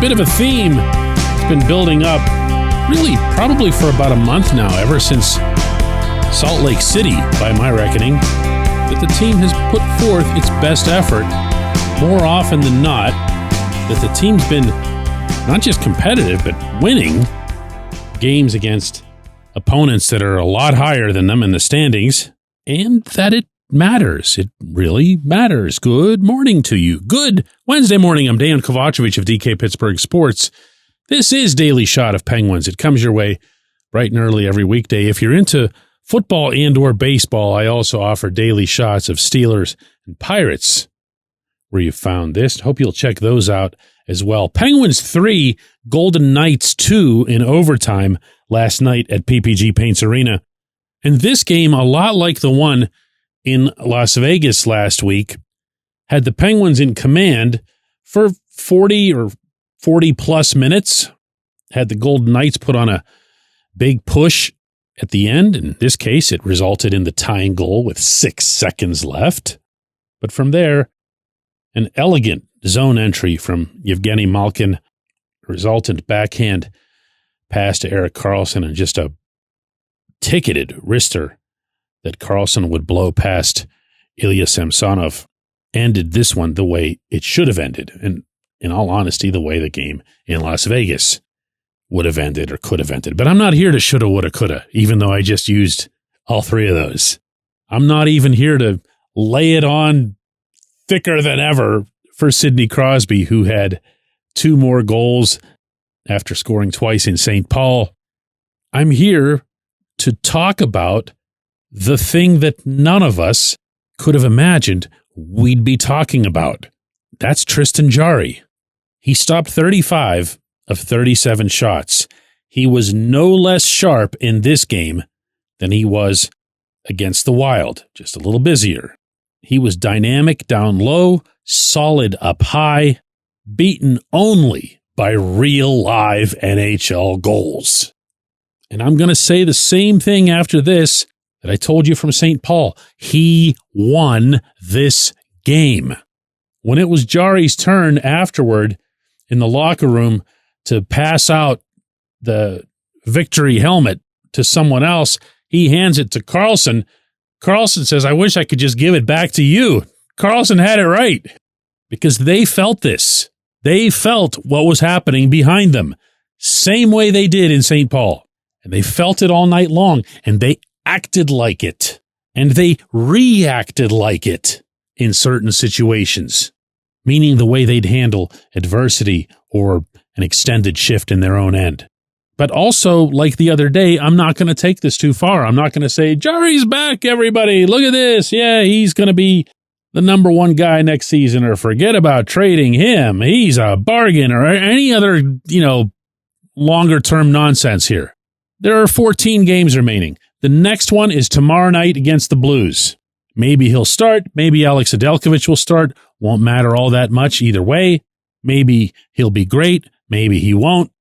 bit of a theme. It's been building up, really, probably for about a month now, ever since Salt Lake City, by my reckoning, that the team has put forth its best effort more often than not, that the team's been not just competitive, but winning games against opponents that are a lot higher than them in the standings, and that it matters. It really matters. Good morning to you. Good Wednesday morning. I'm Dejan Kovacevic of DK Pittsburgh Sports. This is Daily Shot of Penguins. It comes your way bright and early every weekday. If you're into football and or baseball, I also offer daily shots of Steelers and Pirates where you found this. Hope you'll check those out as well. Penguins 3, Golden Knights 2 in overtime last night at PPG Paints Arena. And this game, a lot like the one in Las Vegas last week, had the Penguins in command for 40 or 40 plus minutes, had the Golden Knights put on a big push at the end. In this case, it resulted in the tying goal with 6 seconds left. But from there, an elegant zone entry from Evgeny Malkin, resultant backhand pass to Erik Karlsson, and just a ticketed wrister that Karlsson would blow past Ilya Samsonov, ended this one the way it should have ended. And in all honesty, the way the game in Las Vegas would have ended or could have ended. But I'm not here to shoulda, woulda, coulda, even though I just used all three of those. I'm not even here to lay it on thicker than ever for Sidney Crosby, who had 2 more goals after scoring twice in St. Paul. I'm here to talk about the thing that none of us could have imagined we'd be talking about. That's Tristan Jarry. He stopped 35 of 37 shots. He was no less sharp in this game than he was against the Wild, just a little busier. He was dynamic down low, solid up high, beaten only by real live NHL goals. And I'm going to say the same thing after this that I told you from St. Paul. He won this game. When it was Jarry's turn afterward in the locker room to pass out the victory helmet to someone else, he hands it to Karlsson. Karlsson says, "I wish I could just give it back to you." Karlsson had it right because they felt this. They felt what was happening behind them, same way they did in St. Paul. And they felt it all night long, and they acted like it, and they reacted like it in certain situations, meaning the way they'd handle adversity or an extended shift in their own end. But also, like the other day, I'm not going to take this too far. I'm not going to say, Jarry's back, everybody. Look at this. Yeah, he's going to be the number 1 guy next season, or forget about trading him. He's a bargain, or any other, longer term nonsense here. There are 14 games remaining. The next one is tomorrow night against the Blues. Maybe he'll start. Maybe Alex Nedeljkovic will start. Won't matter all that much either way. Maybe he'll be great. Maybe he won't.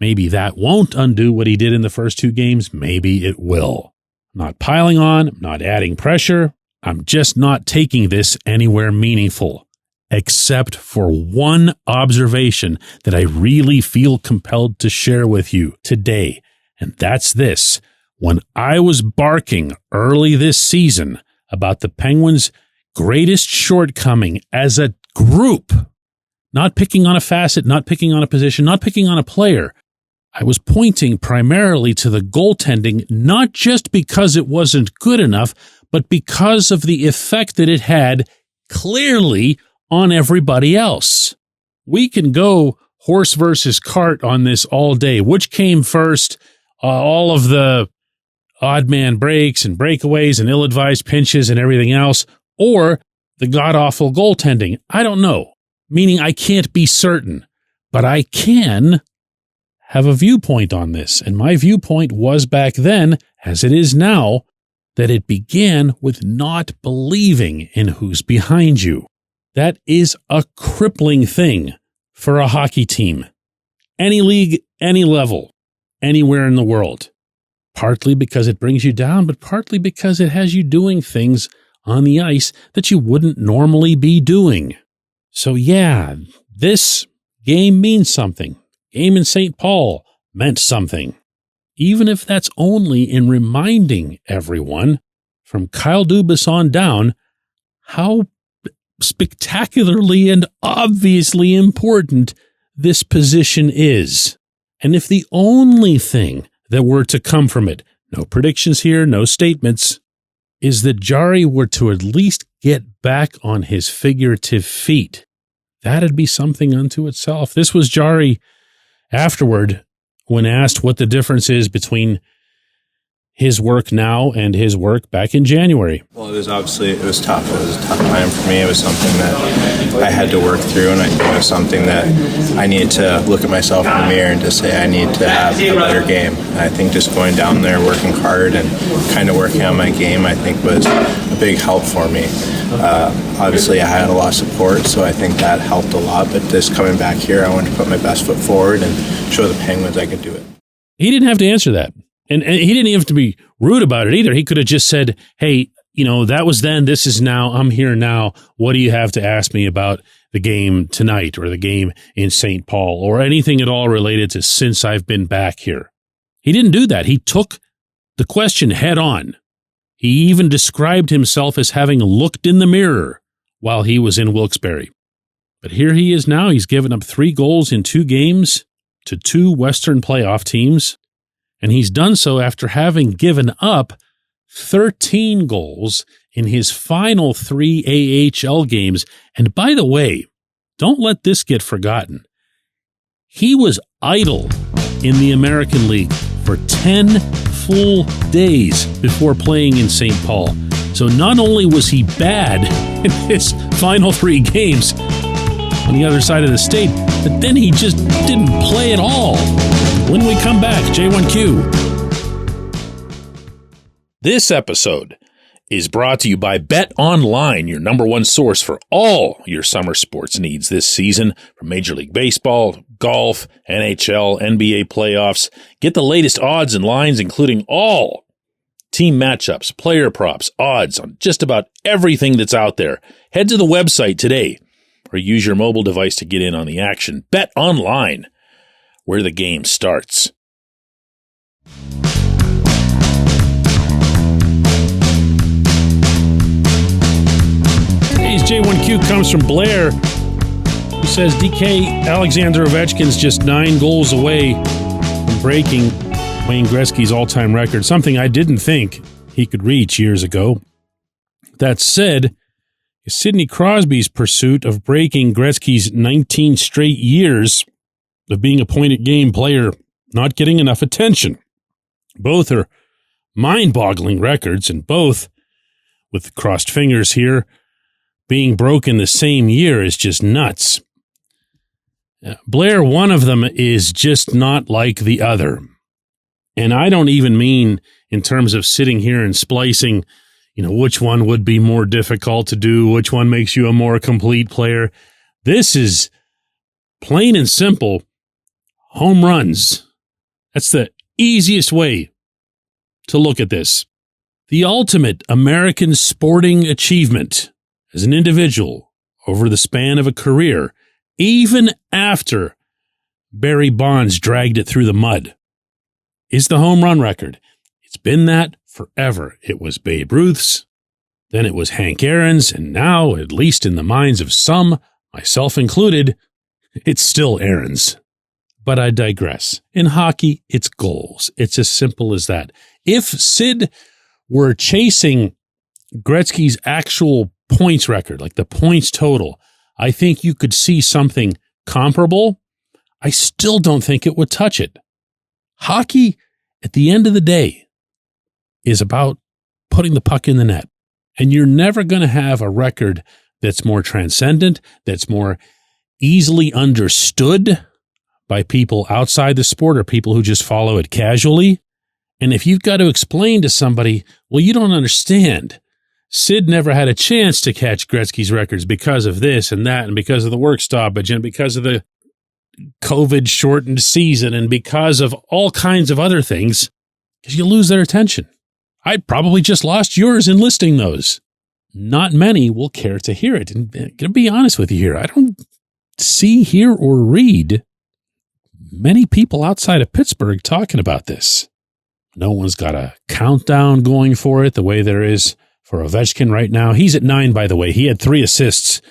Maybe that won't undo what he did in the first 2 games. Maybe it will. I'm not piling on. I'm not adding pressure. I'm just not taking this anywhere meaningful, except for one observation that I really feel compelled to share with you today. And that's this. When I was barking early this season about the Penguins' greatest shortcoming as a group, not picking on a facet, not picking on a position, not picking on a player, I was pointing primarily to the goaltending, not just because it wasn't good enough, but because of the effect that it had clearly on everybody else. We can go horse versus cart on this all day. Which came first? All of the odd man breaks and breakaways and ill-advised pinches and everything else, or the god-awful goaltending. I don't know, meaning I can't be certain, but I can have a viewpoint on this. And my viewpoint was back then, as it is now, that it began with not believing in who's behind you. That is a crippling thing for a hockey team. Any league, any level, anywhere in the world. Partly because it brings you down, but partly because it has you doing things on the ice that you wouldn't normally be doing. So yeah, this game means something. Game in St. Paul meant something. Even if that's only in reminding everyone, from Kyle Dubas on down, how spectacularly and obviously important this position is. And if the only thing that were to come from it, no predictions here, no statements, is that Jarry were to at least get back on his figurative feet, that'd be something unto itself. This was Jarry afterward when asked what the difference is between his work now and his work back in January. Well, it was tough. It was a tough time for me. It was something that I had to work through, and it was something that I needed to look at myself in the mirror and just say I need to have a better game. And I think just going down there, working hard, and kind of working on my game, I think was a big help for me. Obviously, I had a lot of support, so I think that helped a lot. But just coming back here, I wanted to put my best foot forward and show the Penguins I could do it. He didn't have to answer that. And he didn't even have to be rude about it either. He could have just said, hey, that was then, this is now, I'm here now. What do you have to ask me about the game tonight or the game in St. Paul or anything at all related to since I've been back here? He didn't do that. He took the question head on. He even described himself as having looked in the mirror while he was in Wilkes-Barre. But here he is now. He's given up 3 goals in 2 games to 2 Western playoff teams. And he's done so after having given up 13 goals in his final 3 AHL games. And by the way, don't let this get forgotten. He was idle in the American League for 10 full days before playing in St. Paul. So not only was he bad in his final 3 games on the other side of the state, but then he just didn't play at all. When we come back, J1Q. This episode is brought to you by Bet Online, your number one source for all your summer sports needs this season, from Major League Baseball, golf, NHL, NBA playoffs. Get the latest odds and lines, including all team matchups, player props, odds on just about everything that's out there. Head to the website today or use your mobile device to get in on the action. Bet Online, where the game starts. Today's J1Q comes from Blair, who says DK Alexander Ovechkin's just 9 goals away from breaking Wayne Gretzky's all-time record, something I didn't think he could reach years ago. That said, Sidney Crosby's pursuit of breaking Gretzky's 19 straight years of being a point-at-game player not getting enough attention. Both are mind-boggling records, and both, with crossed fingers here, being broken the same year is just nuts. Blair, one of them is just not like the other. And I don't even mean in terms of sitting here and splicing, which one would be more difficult to do, which one makes you a more complete player. This is plain and simple home runs. That's the easiest way to look at this. The ultimate American sporting achievement as an individual over the span of a career, even after Barry Bonds dragged it through the mud, is the home run record. It's been that forever. It was Babe Ruth's, then it was Hank Aaron's, and now, at least in the minds of some, myself included, it's still Aaron's. But I digress. In hockey, it's goals. It's as simple as that. If Sid were chasing Gretzky's actual points record, like the points total, I think you could see something comparable. I still don't think it would touch it. Hockey, at the end of the day, is about putting the puck in the net. And you're never going to have a record that's more transcendent, that's more easily understood by people outside the sport or people who just follow it casually. And if you've got to explain to somebody, well, you don't understand. Sid never had a chance to catch Gretzky's records because of this and that, and because of the work stoppage, and because of the COVID-shortened season, and because of all kinds of other things, because you lose their attention. I probably just lost yours in listing those. Not many will care to hear it. And I'm going to be honest with you here. I don't see, hear, or read many people outside of Pittsburgh talking about this. No one's got a countdown going for it the way there is for Ovechkin right now. He's at 9, by the way. He had 3 assists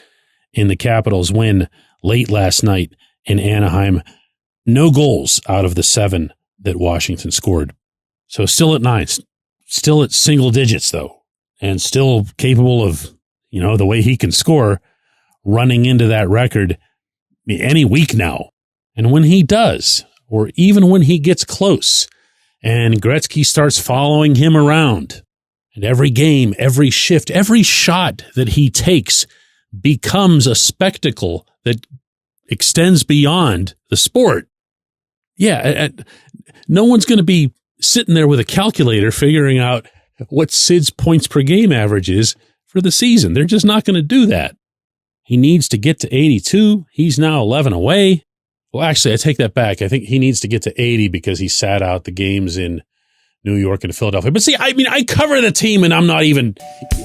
in the Capitals' win late last night in Anaheim. No goals out of the 7 that Washington scored. So still at 9, still at single digits, though, and still capable of, the way he can score, running into that record any week now. And when he does, or even when he gets close, and Gretzky starts following him around, and every game, every shift, every shot that he takes becomes a spectacle that extends beyond the sport. Yeah, no one's going to be sitting there with a calculator figuring out what Sid's points per game average is for the season. They're just not going to do that. He needs to get to 82. He's now 11 away. Well, actually, I take that back. I think he needs to get to 80 because he sat out the games in New York and Philadelphia. But see, I cover the team and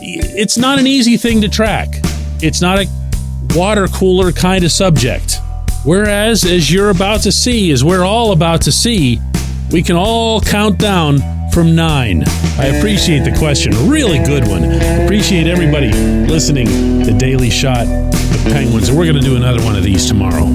it's not an easy thing to track. It's not a water cooler kind of subject. Whereas, as you're about to see, as we're all about to see, we can all count down from 9. I appreciate the question. Really good one. Appreciate everybody listening to Daily Shot with Penguins. And we're going to do another one of these tomorrow.